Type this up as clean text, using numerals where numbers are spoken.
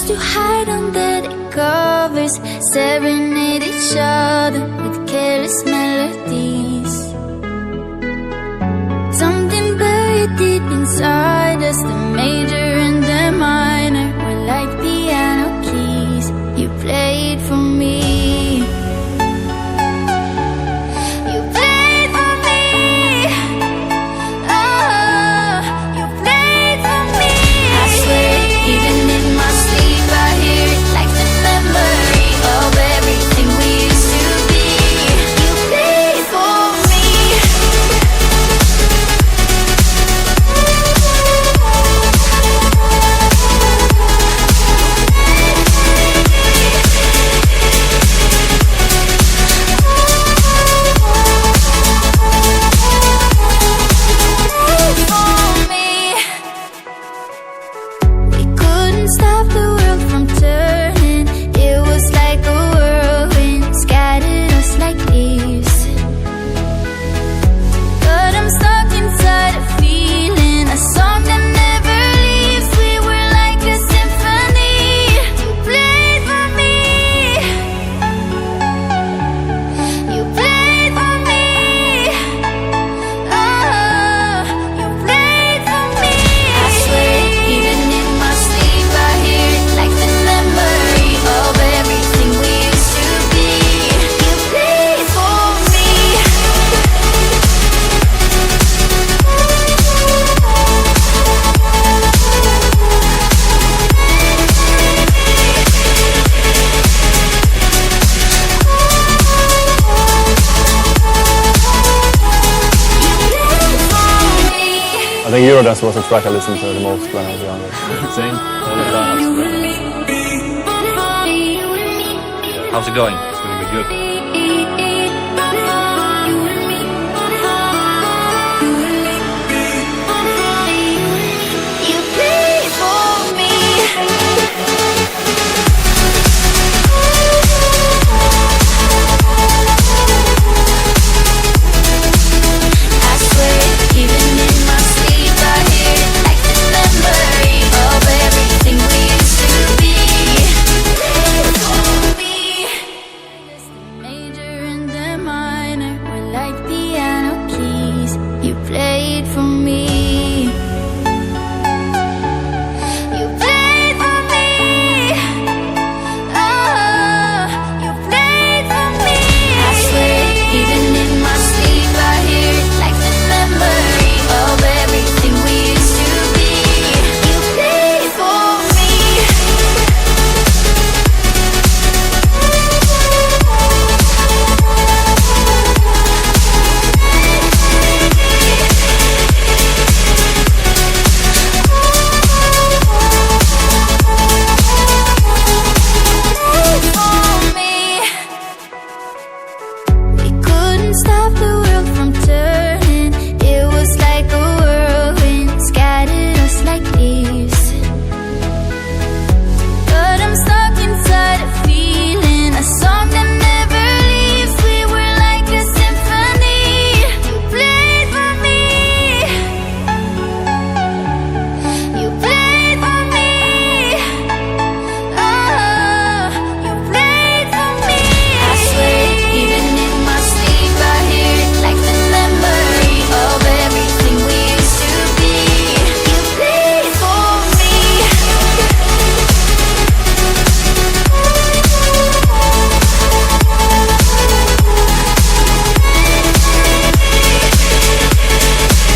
used to hide under the covers, serenade each other with careless melodies. Something buried deep inside us, the major and the minor were like piano keys. You played for me. Stop the world from turning. It was like a whirlwind, scattered us like leaves. But I'm stuck inside a feeling, a song that never leaves. We were like a symphony. You played for me. You played for me. Oh, you played for me. I swear, even in my sleep, I hear it like the memory of everything we used to be. You played for me. I think Eurodance was the track I listened to the most when I was younger. Same. How's it going? It's going to be good. You played for me. I swear, even in my sleep, I hear it like the memory of everything we used to be. You played for me. The major and the minor were like piano keys. You played for me.